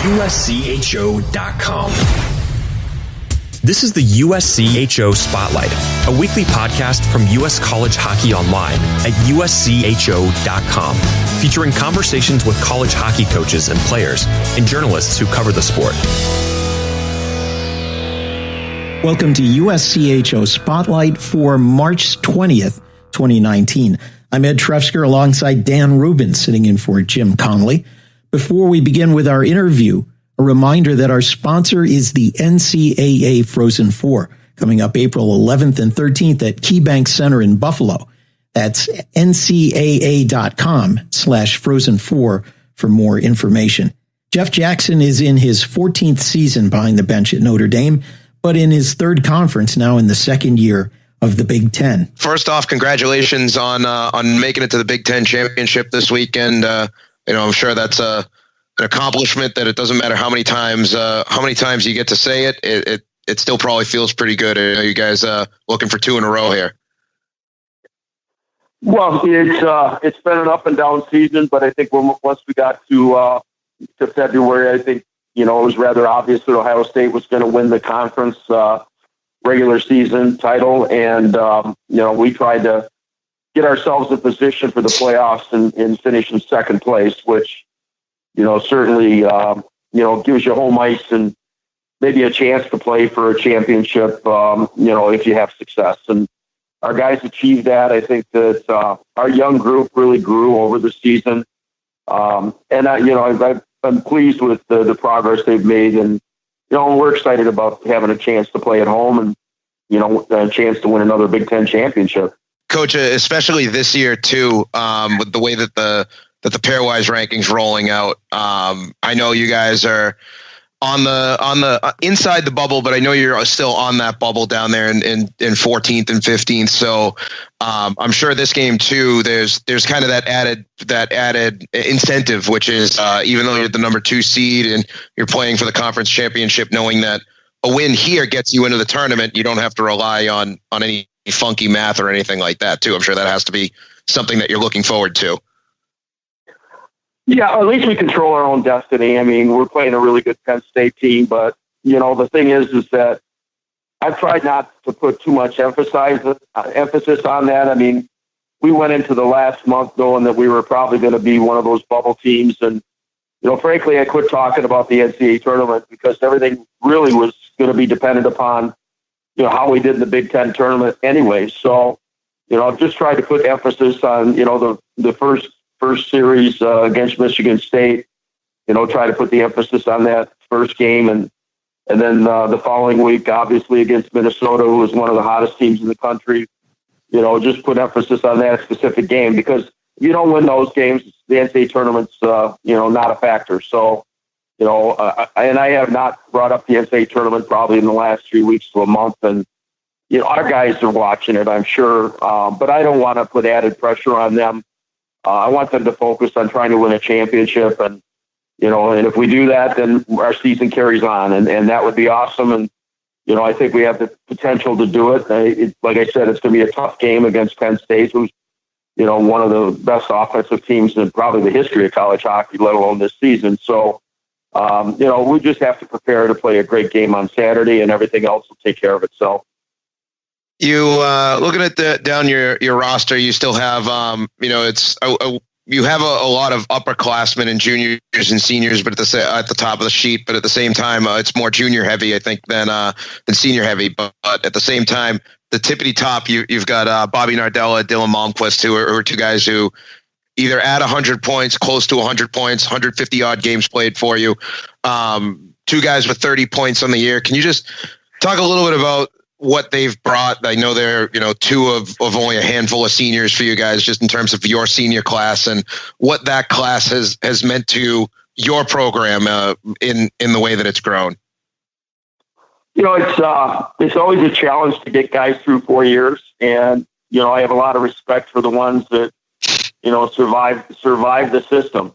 USCHO.com. This is the USCHO Spotlight, a weekly podcast from U.S. College Hockey Online at USCHO.com, featuring conversations with college hockey coaches and players and journalists who cover the sport. Welcome to USCHO Spotlight for March 20th, 2019. I'm Ed Trefzger alongside Dan Rubin, sitting in for Jim Connolly. Before we begin with our interview, a reminder that our sponsor is the NCAA Frozen Four, coming up April 11th and 13th at KeyBank Center in Buffalo. That's ncaa.com/Frozen4 for more information. Jeff Jackson is in his 14th season behind the bench at Notre Dame, but in his third conference now in the second year of the Big Ten. First off, congratulations on making it to the Big Ten championship this weekend. I'm sure that's an accomplishment that it doesn't matter how many times you get to say it. It still probably feels pretty good. I know you guys looking for two in a row here. Well, it's been an up and down season, but I think once we got to February, I think it was rather obvious that Ohio State was going to win the conference regular season title, and we tried to get ourselves in position for the playoffs and finish in second place, which certainly gives you home ice and maybe a chance to play for a championship. If you have success, and our guys achieved that. I think that our young group really grew over the season, and I'm pleased with the progress they've made, and we're excited about having a chance to play at home and a chance to win another Big Ten championship. Coach, especially this year too, with the way that the pairwise rankings rolling out. I know you guys are on the inside the bubble, but I know you're still on that bubble down there in 14th and 15th. So I'm sure this game too, there's kind of that added incentive, which is even though you're the number 2 seed and you're playing for the conference championship, knowing that a win here gets you into the tournament, you don't have to rely on any funky math or anything like that too. I'm sure that has to be something that you're looking forward to. Yeah, at least we control our own destiny. I mean, we're playing a really good Penn State team, but the thing is that I've tried not to put too much emphasis on that. I mean, we went into the last month knowing that we were probably going to be one of those bubble teams, and frankly, I quit talking about the NCAA tournament because everything really was going to be dependent upon how we did in the Big Ten tournament anyway. So, I've just tried to put emphasis on the first series against Michigan State, try to put the emphasis on that first game. And then the following week, obviously against Minnesota, who was one of the hottest teams in the country, just put emphasis on that specific game, because if you don't win those games, the NCAA tournament's, not a factor. So, and I have not brought up the NCAA tournament probably in the last 3 weeks to a month. And, our guys are watching it, I'm sure. But I don't want to put added pressure on them. I want them to focus on trying to win a championship, and and if we do that, then our season carries on, and that would be awesome. And I think we have the potential to do it. Like I said, it's going to be a tough game against Penn State, who's one of the best offensive teams in probably the history of college hockey, let alone this season. So we just have to prepare to play a great game on Saturday, and everything else will take care of itself. You looking at down your roster, you still have you have a lot of upperclassmen and juniors and seniors, but at the top of the sheet. But at the same time, it's more junior heavy, I think, than senior heavy. But at the same time, the tippity top, you've got Bobby Nardella, Dylan Malmquist, who are two guys who either at 100 points, close to 100 points, 150 odd games played for you. Two guys with 30 points on the year. Can you just talk a little bit about what they've brought? I know they're, two of only a handful of seniors for you guys, just in terms of your senior class and what that class has meant to your program in the way that it's grown. It's always a challenge to get guys through 4 years. And, I have a lot of respect for the ones that, survive the system.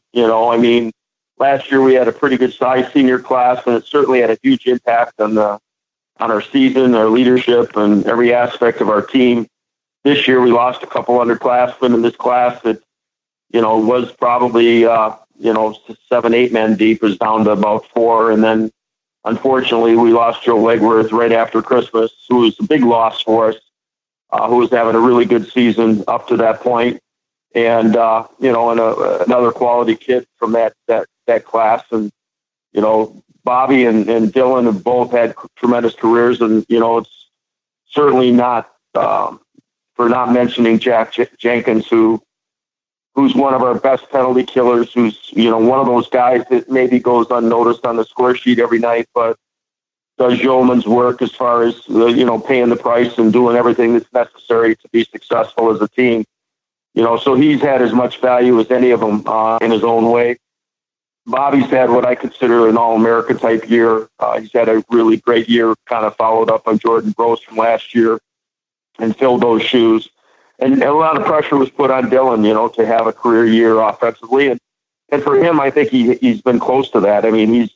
Last year we had a pretty good sized senior class, and it certainly had a huge impact on our season, our leadership, and every aspect of our team. This year we lost a couple underclassmen in this class that, was probably, 7-8 men deep, is down to about 4. And then unfortunately we lost Joe Legworth right after Christmas, who was a big loss for us, who was having a really good season up to that point. And, another quality kid from that class. And, Bobby and Dylan have both had tremendous careers. And, it's certainly not, for not mentioning Jack Jenkins, who's one of our best penalty killers, who's, one of those guys that maybe goes unnoticed on the score sheet every night, but does yeoman's work as far as, paying the price and doing everything that's necessary to be successful as a team. So he's had as much value as any of them in his own way. Bobby's had what I consider an All-American type year. He's had a really great year, kind of followed up on Jordan Gross from last year and filled those shoes. And a lot of pressure was put on Dylan, to have a career year offensively. And for him, I think he's been close to that. I mean,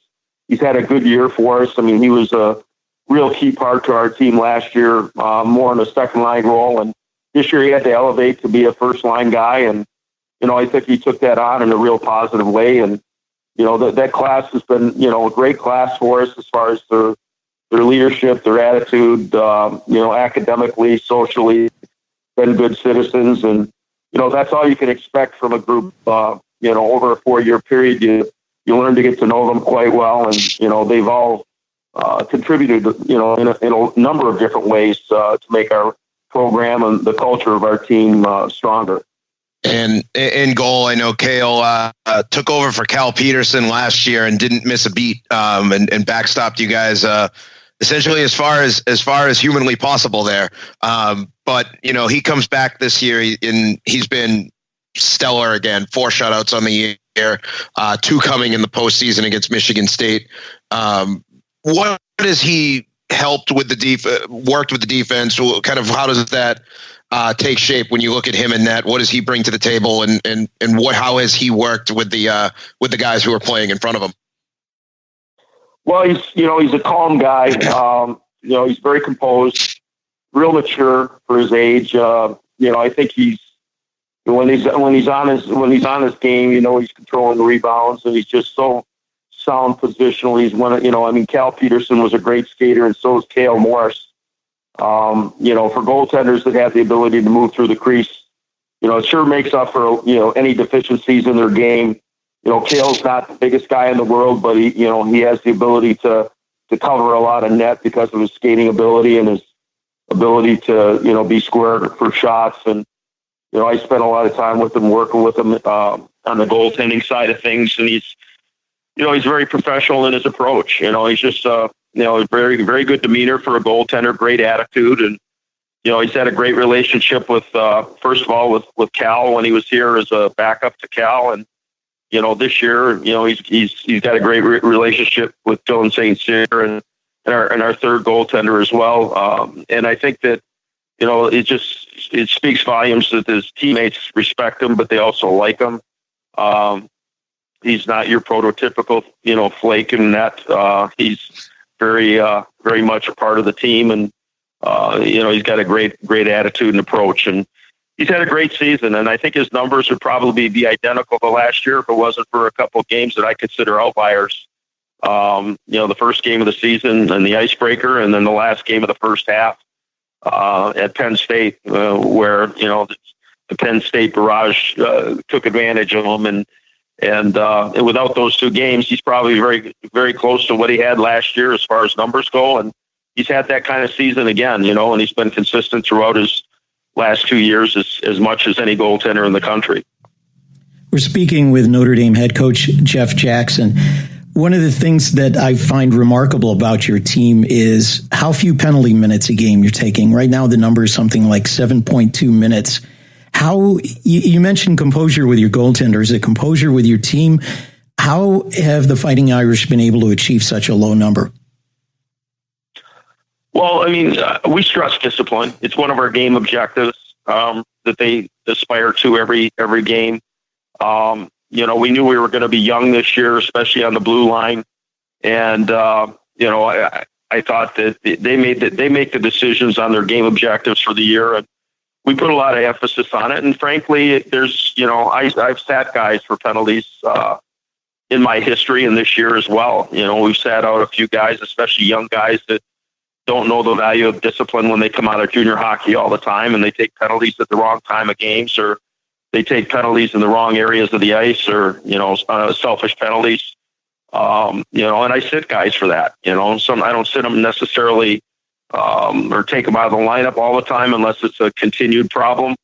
he's had a good year for us. I mean, he was a real key part to our team last year, more in a second line role. And this year he had to elevate to be a first line guy. And, I think he took that on in a real positive way. And, that class has been, a great class for us as far as their leadership, their attitude, academically, socially, been good citizens. And, that's all you can expect from a group, over a 4-year period. You learn to get to know them quite well. And, they've all contributed, in a number of different ways to make our program and the culture of our team stronger. And in goal, I know Cale took over for Cal Peterson last year and didn't miss a beat, and backstopped you guys essentially as far as humanly possible there. But he comes back this year and he's been stellar again. 4 shutouts on the year, 2 coming in the postseason against Michigan State. What has he helped with worked with the defense? Kind of how does that take shape when you look at him in net? What does he bring to the table, and how has he worked with the guys who are playing in front of him? Well, he's a calm guy. He's very composed, real mature for his age. I think when he's on his game, he's controlling the rebounds, and he's just so sound positional. He's Cal Peterson was a great skater, and so is Cale Morris. For goaltenders that have the ability to move through the crease, it sure makes up for, any deficiencies in their game. Cale's not the biggest guy in the world, but he has the ability to cover a lot of net because of his skating ability and his ability to, be square for shots. And, I spent a lot of time with him, working with him on the goaltending side of things. And he's very professional in his approach. He's just, very, very good demeanor for a goaltender, great attitude. And, he's had a great relationship with, first of all, with Cal when he was here as a backup to Cal. And, this year, he's got a great relationship with Dylan St. Cyr and our third goaltender as well. And I think that, it speaks volumes that his teammates respect him, but they also like him. He's not your prototypical, flake in that. He's very, very much a part of the team, and he's got a great attitude and approach, and he's had a great season. And I think his numbers would probably be identical to last year if it wasn't for a couple of games that I consider outliers. The first game of the season and the icebreaker, and then the last game of the first half at Penn State, where the Penn State barrage took advantage of him, and without those 2 games, he's probably very, very close to what he had last year as far as numbers go. And he's had that kind of season again, and he's been consistent throughout his last 2 years as much as any goaltender in the country. We're speaking with Notre Dame head coach Jeff Jackson. One of the things that I find remarkable about your team is how few penalty minutes a game you're taking. Right now, the number is something like 7.2 minutes. How you mentioned composure with your goaltenders, the composure with your team. How have the Fighting Irish been able to achieve such a low number? Well, we stress discipline. It's one of our game objectives that they aspire to every game. We knew we were going to be young this year, especially on the blue line, and I thought that they make the decisions on their game objectives for the year, and we put a lot of emphasis on it. And frankly, there's, I've sat guys for penalties in my history and this year as well. We've sat out a few guys, especially young guys that don't know the value of discipline when they come out of junior hockey all the time, and they take penalties at the wrong time of games, or they take penalties in the wrong areas of the ice, or, selfish penalties. And I sit guys for that, I don't sit them necessarily or take them out of the lineup all the time unless it's a continued problem.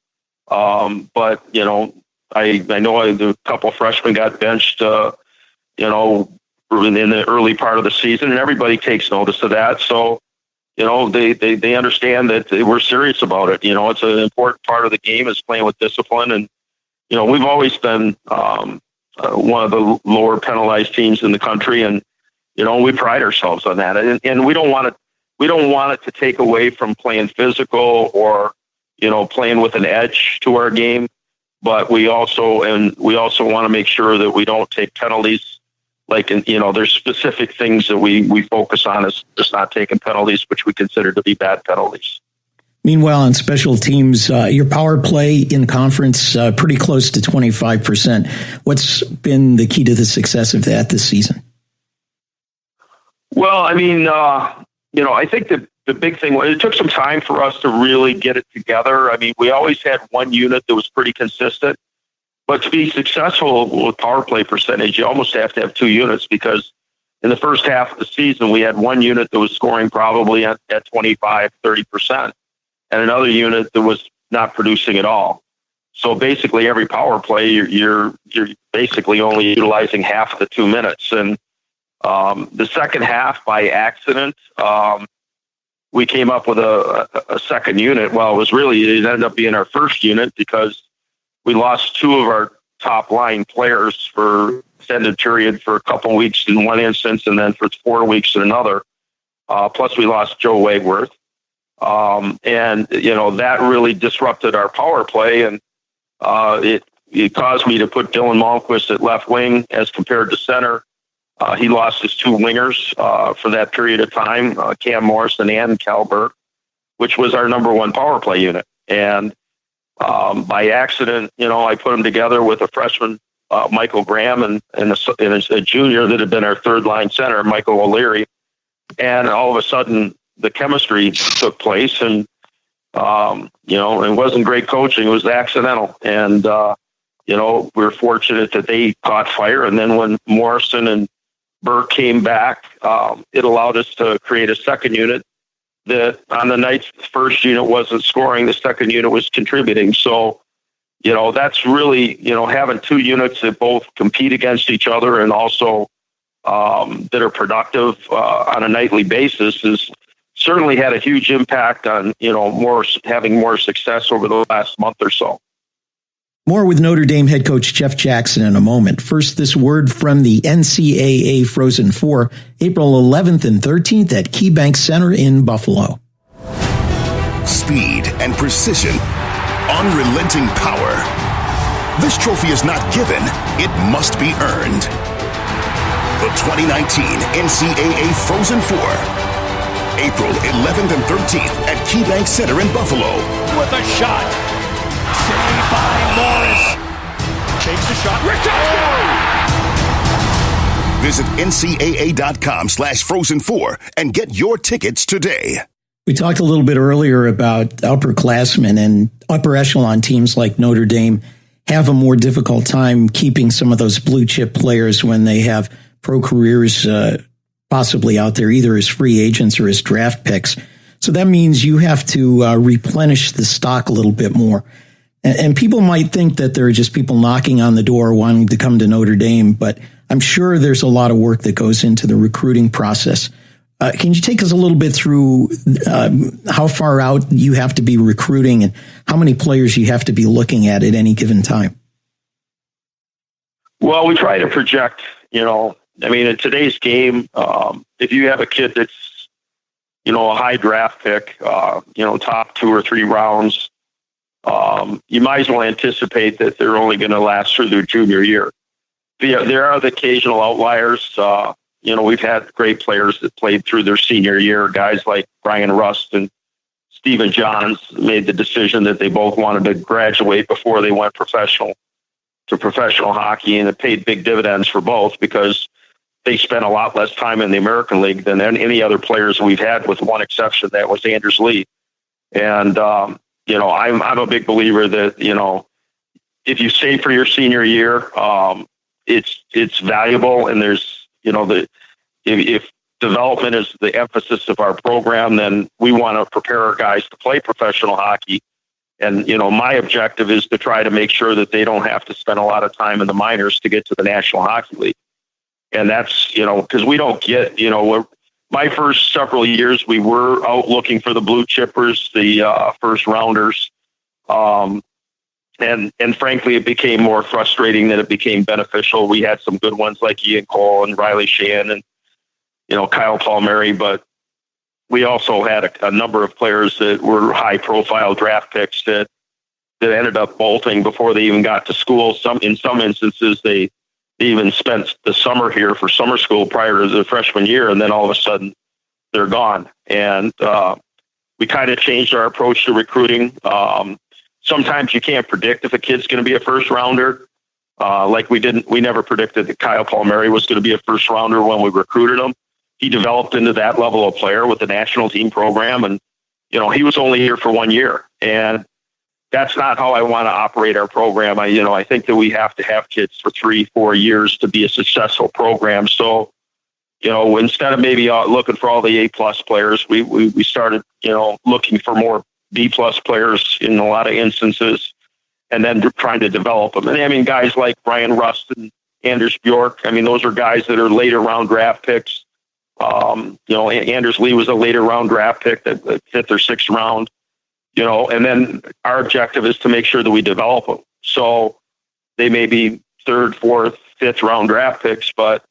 But, I know a couple of freshmen got benched, in the early part of the season, and everybody takes notice of that. So, they understand that we're serious about it. It's an important part of the game is playing with discipline. And, we've always been one of the lower penalized teams in the country. And, we pride ourselves on that. And we don't want it to take away from playing physical or, playing with an edge to our game. But we also want to make sure that we don't take penalties. Like, there's specific things that we focus on as just not taking penalties, which we consider to be bad penalties. Meanwhile, on special teams, your power play in conference, pretty close to 25%. What's been the key to the success of that this season? Well, I think the big thing was it took some time for us to really get it together. We always had one unit that was pretty consistent. But to be successful with power play percentage, you almost have to have two units, because in the first half of the season, we had one unit that was scoring probably at 25, 30%, and another unit that was not producing at all. So basically every power play, you're basically only utilizing half of the 2 minutes. And the second half, by accident, we came up with a second unit. Well, it ended up being our first unit, because we lost two of our top line players for extended period for a couple of weeks in one instance, and then for 4 weeks in another. Plus we lost Joe Wagworth. And that really disrupted our power play. And it caused me to put Dylan Malmquist at left wing as compared to center. He lost his two wingers for that period of time, Cam Morrison and Cal Burke, which was our number one power play unit. And by accident, I put them together with a freshman, Michael Graham, and a junior that had been our third line center, Michael O'Leary. And all of a sudden the chemistry took place, and, it wasn't great coaching. It was accidental. And, we were fortunate that they caught fire. And then when Morrison and Burke came back, it allowed us to create a second unit that on the nights the first unit wasn't scoring, the second unit was contributing. So, that's really, having two units that both compete against each other and also that are productive on a nightly basis is certainly had a huge impact on, having more success over the last month or so. More with Notre Dame head coach Jeff Jackson in a moment. First, this word from the NCAA Frozen Four, April 11th and 13th at KeyBank Center in Buffalo. Speed and precision, unrelenting power. This trophy is not given, it must be earned. The 2019 NCAA Frozen Four, April 11th and 13th at KeyBank Center in Buffalo. With a shot. Saved by Morris. Takes the shot. Visit ncaa.com/Frozen4 and get your tickets today. We talked a little bit earlier about upperclassmen, and upper echelon teams like Notre Dame have a more difficult time keeping some of those blue chip players when they have pro careers possibly out there, either as free agents or as draft picks. So that means you have to replenish the stock a little bit more. And people might think that there are just people knocking on the door wanting to come to Notre Dame, but I'm sure there's a lot of work that goes into the recruiting process. Can you take us a little bit through how far out you have to be recruiting and how many players you have to be looking at any given time? Well, we try to project, in today's game, if you have a kid that's, a high draft pick, top 2 or 3 rounds, you might as well anticipate that they're only going to last through their junior year. There are the occasional outliers. We've had great players that played through their senior year, guys like Brian Rust and Stephen Johns made the decision that they both wanted to graduate before they went professional hockey, and it paid big dividends for both because they spent a lot less time in the American League than any other players we've had, with one exception. That was Anders Lee. And, I'm a big believer that, if you save for your senior year, it's valuable. And there's, if development is the emphasis of our program, then we want to prepare our guys to play professional hockey. And, my objective is to try to make sure that they don't have to spend a lot of time in the minors to get to the National Hockey League. And that's, because we don't get, my first several years, we were out looking for the blue chippers, the first rounders. And frankly, it became more frustrating than it became beneficial. We had some good ones like Ian Cole and Riley Shan and, Kyle Palmieri, but we also had a number of players that were high profile draft picks that ended up bolting before they even got to school. In some instances, they even spent the summer here for summer school prior to the freshman year, and then all of a sudden they're gone. And we kind of changed our approach to recruiting. Sometimes you can't predict if a kid's going to be a first rounder. We never predicted that Kyle Palmieri was going to be a first rounder when we recruited him. He developed into that level of player with the national team program. And, he was only here for 1 year, and that's not how I want to operate our program. I think that we have to have kids for 3-4 years to be a successful program. So, instead of maybe looking for all the A+ players, we started, looking for more B+ players in a lot of instances, and then trying to develop them. And guys like Brian Rust and Anders Bjork, those are guys that are later round draft picks. Anders Lee was a later round draft pick, that 5th or 6th round. And then our objective is to make sure that we develop them. So they may be 3rd, 4th, 5th round draft picks, but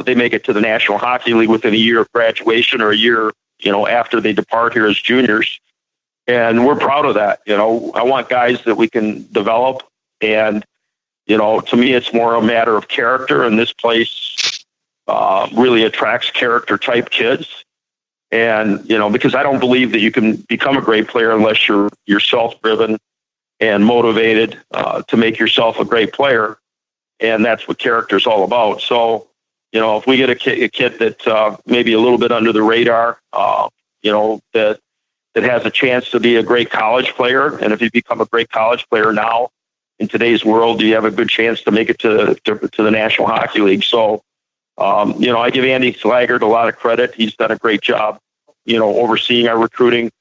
they make it to the National Hockey League within a year of graduation or a year, after they depart here as juniors. And we're proud of that. I want guys that we can develop. And, to me, it's more a matter of character. And this place really attracts character type kids. And, because I don't believe that you can become a great player unless you're self-driven and motivated to make yourself a great player. And that's what character is all about. So, if we get a kid that maybe a little bit under the radar, that has a chance to be a great college player. And if you become a great college player now in today's world, you have a good chance to make it to the National Hockey League. So, I give Andy Slaggert a lot of credit. He's done a great job, overseeing our recruiting.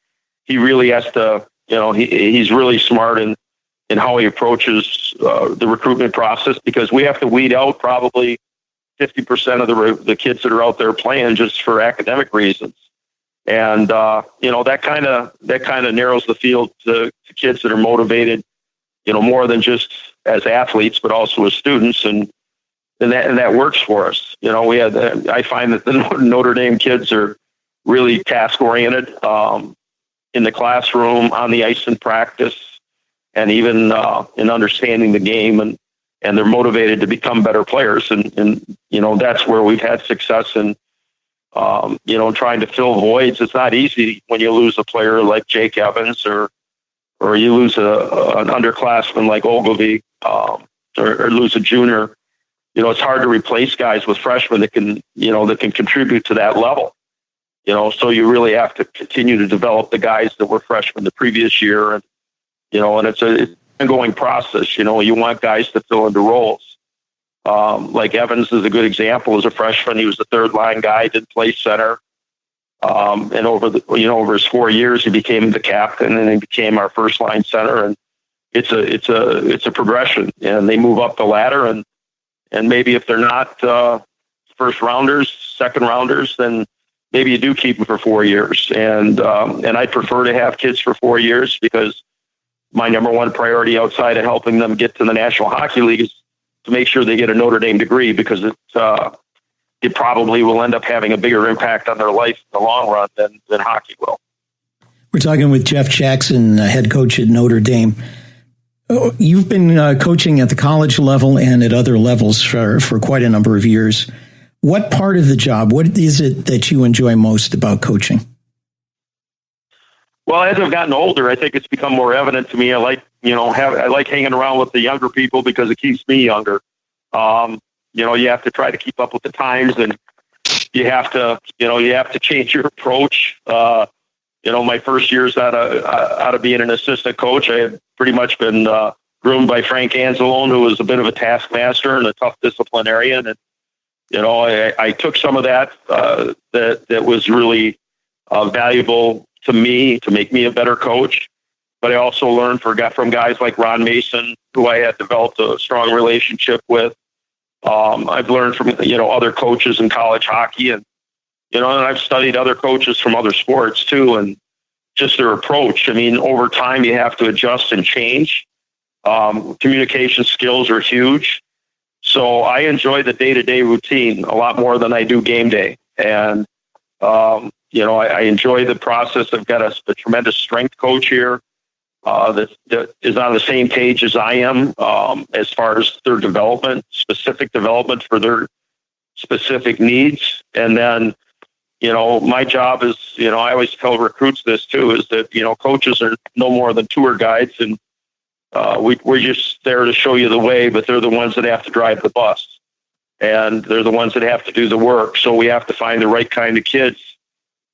He really has to, he's really smart in how he approaches the recruitment process, because we have to weed out probably 50% of the kids that are out there playing just for academic reasons. And, that kind of narrows the field to kids that are motivated, more than just as athletes, but also as students. And that works for us. I find that the Notre Dame kids are really task oriented, in the classroom, on the ice in practice, and even, in understanding the game, and they're motivated to become better players. And that's where we've had success in, trying to fill voids. It's not easy when you lose a player like Jake Evans, or you lose an underclassman like Ogilvy, or lose a junior. It's hard to replace guys with freshmen that can contribute to that level. So you really have to continue to develop the guys that were freshmen the previous year. And, and it's an ongoing process. You want guys to fill into roles. Like Evans is a good example. As a freshman, he was the 3rd line guy, didn't play center. And over his 4 years, he became the captain, and he became our 1st line center. And it's a progression, and they move up the ladder. And maybe if they're not first rounders, second rounders, then maybe you do keep them for 4 years. And I prefer to have kids for 4 years, because my number one priority outside of helping them get to the National Hockey League is to make sure they get a Notre Dame degree, because it probably will end up having a bigger impact on their life in the long run than hockey will. We're talking with Jeff Jackson, head coach at Notre Dame. You've been coaching at the college level and at other levels for quite a number of years. What part of the job, what is it that you enjoy most about coaching? Well, as I've gotten older, I think it's become more evident to me. I like hanging around with the younger people because it keeps me younger. You have to try to keep up with the times, and you have to change your approach. My first years out of being an assistant coach, I had pretty much been groomed by Frank Anzalone, who was a bit of a taskmaster and a tough disciplinarian. And I took some of that that was really valuable to me to make me a better coach. But I also learned from guys like Ron Mason, who I had developed a strong relationship with. I've learned from other coaches in college hockey, and I've studied other coaches from other sports too, and just their approach. I mean, over time you have to adjust and change. Communication skills are huge. So I enjoy the day-to-day routine a lot more than I do game day. And, I enjoy the process. I've got a tremendous strength coach here that is on the same page as I am as far as their specific development for their specific needs. And then, my job is, I always tell recruits this too, is that, coaches are no more than tour guides, and we're just there to show you the way, but they're the ones that have to drive the bus, and they're the ones that have to do the work. So we have to find the right kind of kids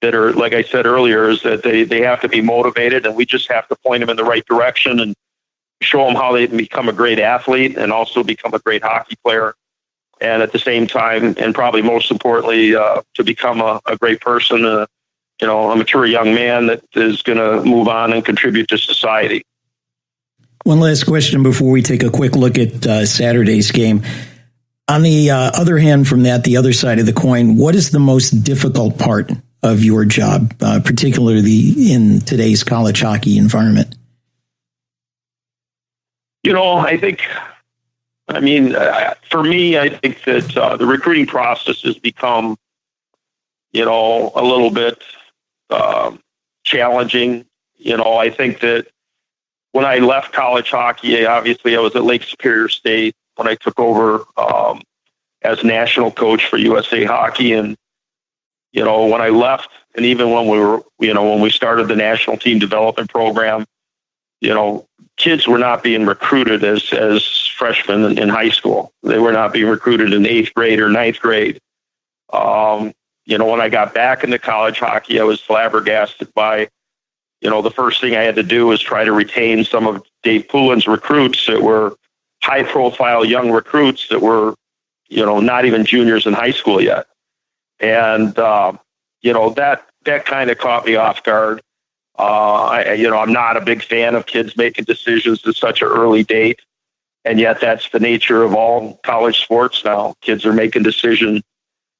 that are, like I said earlier, is that they have to be motivated, and we just have to point them in the right direction and show them how they can become a great athlete and also become a great hockey player. And at the same time, and probably most importantly, to become a great person, a mature young man that is going to move on and contribute to society. One last question before we take a quick look at Saturday's game. On the other hand, from that, the other side of the coin, what is the most difficult part of your job, particularly in today's college hockey environment? For me, I think that the recruiting process has become, a little bit challenging. I think that when I left college hockey, obviously I was at Lake Superior State when I took over as national coach for USA Hockey. And, when I left, and even when when we started the national team development program, kids were not being recruited as freshmen in high school. They were not being recruited in 8th grade or 9th grade. When I got back into college hockey, I was flabbergasted by, the first thing I had to do was try to retain some of Dave Poulin's recruits that were high profile young recruits that were, not even juniors in high school yet. And, that kind of caught me off guard. I'm not a big fan of kids making decisions at such an early date. And yet that's the nature of all college sports now. Kids are making decisions,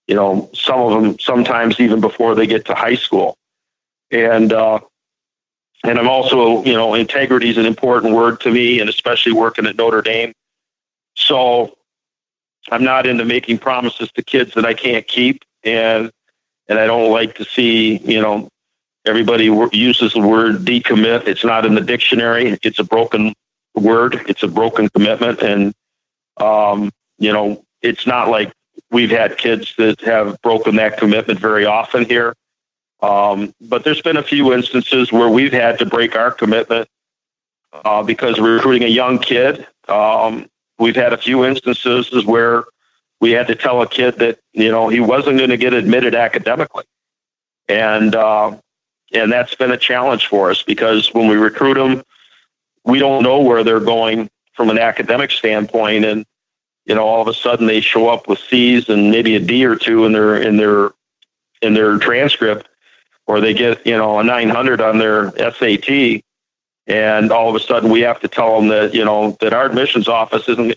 some of them sometimes even before they get to high school. And I'm also, integrity is an important word to me, and especially working at Notre Dame. So I'm not into making promises to kids that I can't keep. And I don't like to see, everybody uses the word decommit. It's not in the dictionary. It's a broken word. It's a broken commitment. And, it's not like we've had kids that have broken that commitment very often here. But there's been a few instances where we've had to break our commitment because we're recruiting a young kid. We've had a few instances where we had to tell a kid that, he wasn't going to get admitted academically. And that's been a challenge for us because when we recruit them, we don't know where they're going from an academic standpoint. And, all of a sudden they show up with C's and maybe a D or two in their transcript, or they get, a 900 on their SAT. And all of a sudden we have to tell them that, that our admissions office isn't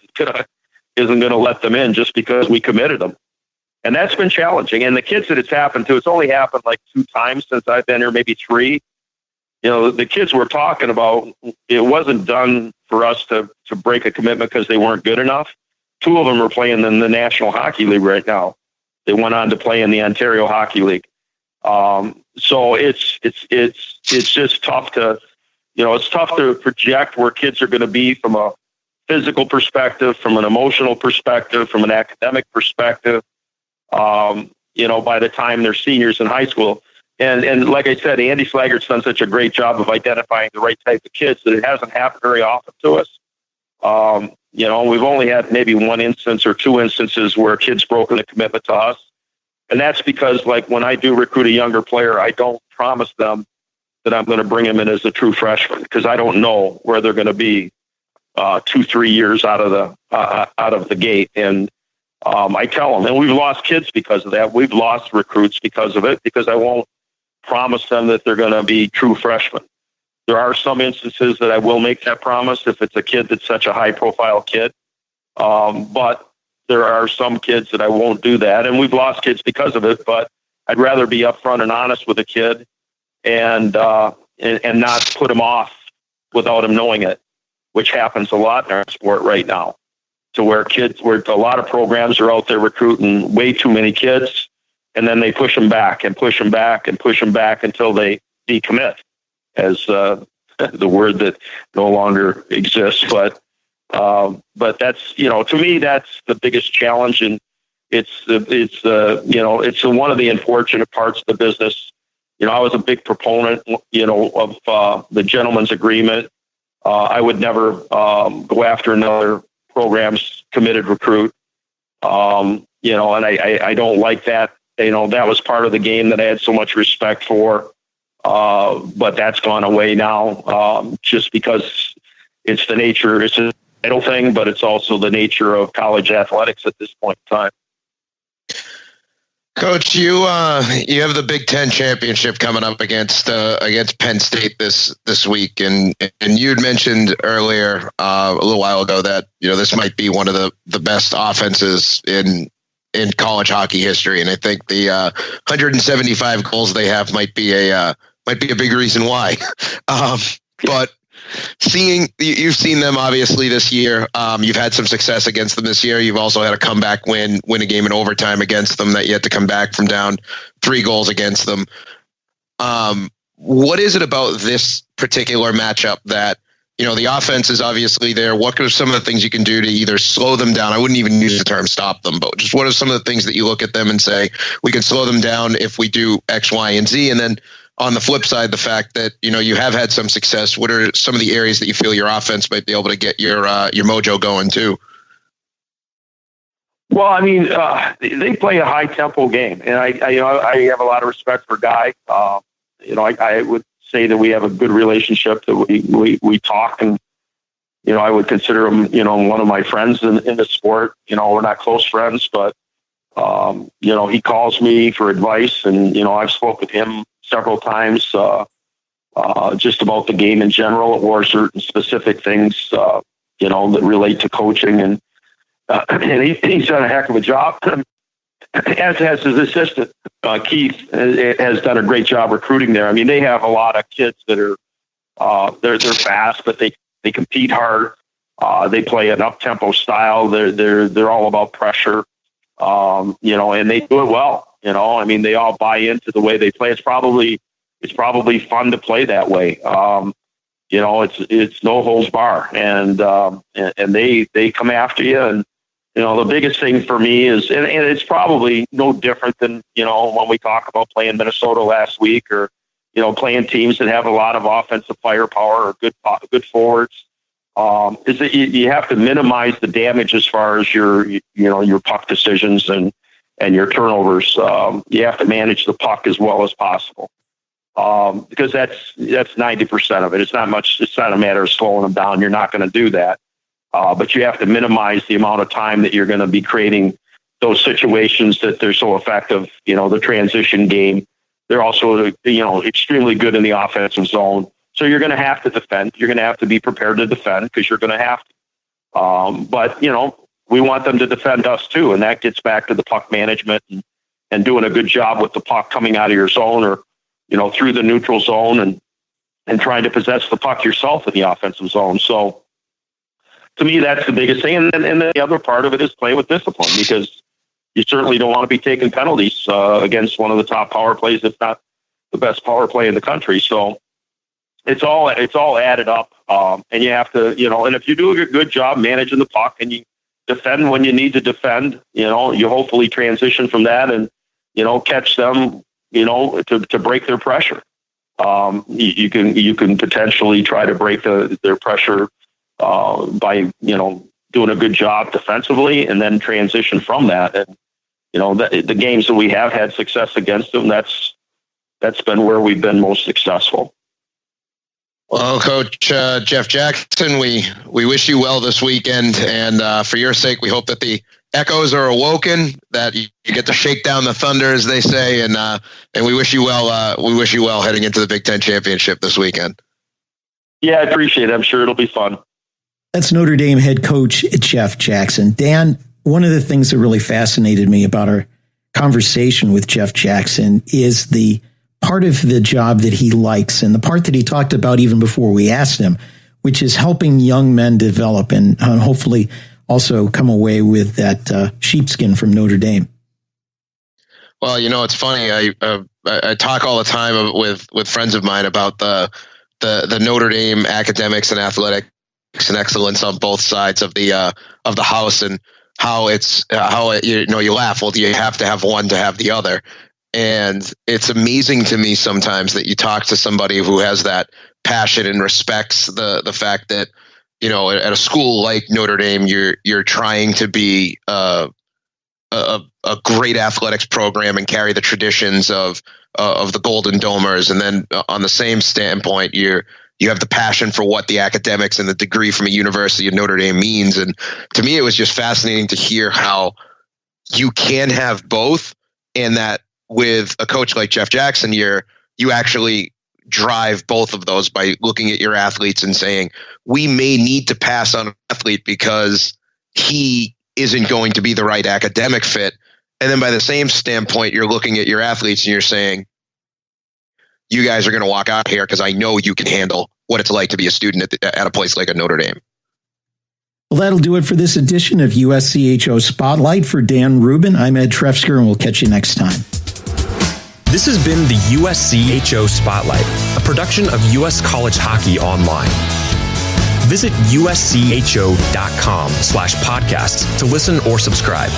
going to let them in just because we committed them. And that's been challenging. And the kids that it's happened to, it's only happened like 2 times since I've been here, maybe 3. The kids we're talking about, it wasn't done for us to break a commitment because they weren't good enough. 2 of them are playing in the National Hockey League right now. They went on to play in the Ontario Hockey League. So it's just tough to, it's tough to project where kids are going to be from a physical perspective, from an emotional perspective, from an academic perspective. By the time they're seniors in high school, And like I said, Andy Flagger's done such a great job of identifying the right type of kids that it hasn't happened very often to us. We've only had maybe one instance or two instances where kids broken a commitment to us. And that's because, like, when I do recruit a younger player, I don't promise them that I'm going to bring him in as a true freshman, because I don't know where they're going to be 2-3 years out of the gate. And I tell them, and we've lost kids because of that. We've lost recruits because of it, because I won't promise them that they're going to be true freshmen. There are some instances that I will make that promise if it's a kid that's such a high-profile kid. But there are some kids that I won't do that, and we've lost kids because of it. But I'd rather be upfront and honest with a kid and not put him off without him knowing it, which happens a lot in our sport right now. To where a lot of programs are out there recruiting way too many kids, and then they push them back and push them back and push them back until they decommit, as the word that no longer exists. But that's, to me, that's the biggest challenge, and it's one of the unfortunate parts of the business. I was a big proponent, of the gentleman's agreement. I would never go after another program's committed recruit. And I don't like that. That was part of the game that I had so much respect for. But that's gone away now, just because it's the nature. It's a title thing, but it's also the nature of college athletics at this point in time. Coach, you have the Big Ten championship coming up against Penn State this week, and you'd mentioned earlier a little while ago that this might be one of the best offenses in college hockey history, and I think the 175 goals they have might be a big reason why. But you've seen them obviously this year. You've had some success against them this year. You've also had a comeback win a game in overtime against them that you had to come back from down 3 goals against them. What is it about this particular matchup that, the offense is obviously there? What are some of the things you can do to either slow them down? I wouldn't even use the term stop them, but just what are some of the things that you look at them and say, we can slow them down if we do X, Y, and Z? And then on the flip side, the fact that, you have had some success, what are some of the areas that you feel your offense might be able to get your mojo going too? Well, I mean, they play a high tempo game, and I have a lot of respect for Guy. I would say that we have a good relationship, that we talk, and, I would consider him, one of my friends in the sport. We're not close friends, but, he calls me for advice, and, I've spoken with him several times, just about the game in general, or certain specific things, that relate to coaching, and he's done a heck of a job, as has his assistant. Keith has done a great job recruiting there. I mean, they have a lot of kids that are they're fast, but they compete hard. They play an up-tempo style. They're all about pressure, and they do it well. I mean, they all buy into the way they play. It's probably fun to play that way. It's no holds bar, and they come after you. And the biggest thing for me is, and it's probably no different than when we talk about playing Minnesota last week, or playing teams that have a lot of offensive firepower or good forwards. Is that you have to minimize the damage as far as your puck decisions and your turnovers. You have to manage the puck as well as possible, because that's 90% of it. It's not much. It's not a matter of slowing them down. You're not going to do that, but you have to minimize the amount of time that you're going to be creating those situations that they're so effective. The transition game. They're also extremely good in the offensive zone. So you're going to have to defend. You're going to have to be prepared to defend, because you're going to have to. But we want them to defend us too, and that gets back to the puck management and doing a good job with the puck coming out of your zone, or through the neutral zone, and trying to possess the puck yourself in the offensive zone. So to me, that's the biggest thing. And then the other part of it is play with discipline, because you certainly don't want to be taking penalties against one of the top power plays, if not the best power play in the country. So it's all added up, and you have to, and if you do a good job managing the puck and you defend when you need to defend, you hopefully transition from that and, catch them, to break their pressure. You can potentially try to break their pressure by doing a good job defensively, and then transition from that. And the games that we have had success against them, that's been where we've been most successful. Well, Coach Jeff Jackson, we wish you well this weekend, and for your sake, we hope that the echoes are awoken, that you get to shake down the thunder, as they say, and we wish you well. We wish you well heading into the Big Ten championship this weekend. Yeah, I appreciate it. I'm sure it'll be fun. That's Notre Dame head coach Jeff Jackson. Dan, one of the things that really fascinated me about our conversation with Jeff Jackson is the part of the job that he likes, and the part that he talked about even before we asked him, which is helping young men develop and hopefully also come away with that sheepskin from Notre Dame. Well, it's funny. I talk all the time with friends of mine about the Notre Dame academics and athletics and excellence on both sides of the house, and how you laugh. Well, do you have to have one to have the other? And it's amazing to me sometimes that you talk to somebody who has that passion and respects the fact that, at a school like Notre Dame, you're trying to be a great athletics program and carry the traditions of the Golden Domers. And then on the same standpoint, you have the passion for what the academics and the degree from a University of Notre Dame means. And to me, it was just fascinating to hear how you can have both, and that with a coach like Jeff Jackson, you actually drive both of those by looking at your athletes and saying, we may need to pass on an athlete because he isn't going to be the right academic fit. And then by the same standpoint, you're looking at your athletes and you're saying, you guys are going to walk out here because I know you can handle what it's like to be a student at a place like a Notre Dame. Well, that'll do it for this edition of USCHO Spotlight. For Dan Rubin, I'm Ed Trefzger, and we'll catch you next time. This has been the USCHO Spotlight, a production of U.S. College Hockey Online. Visit uscho.com/podcasts to listen or subscribe.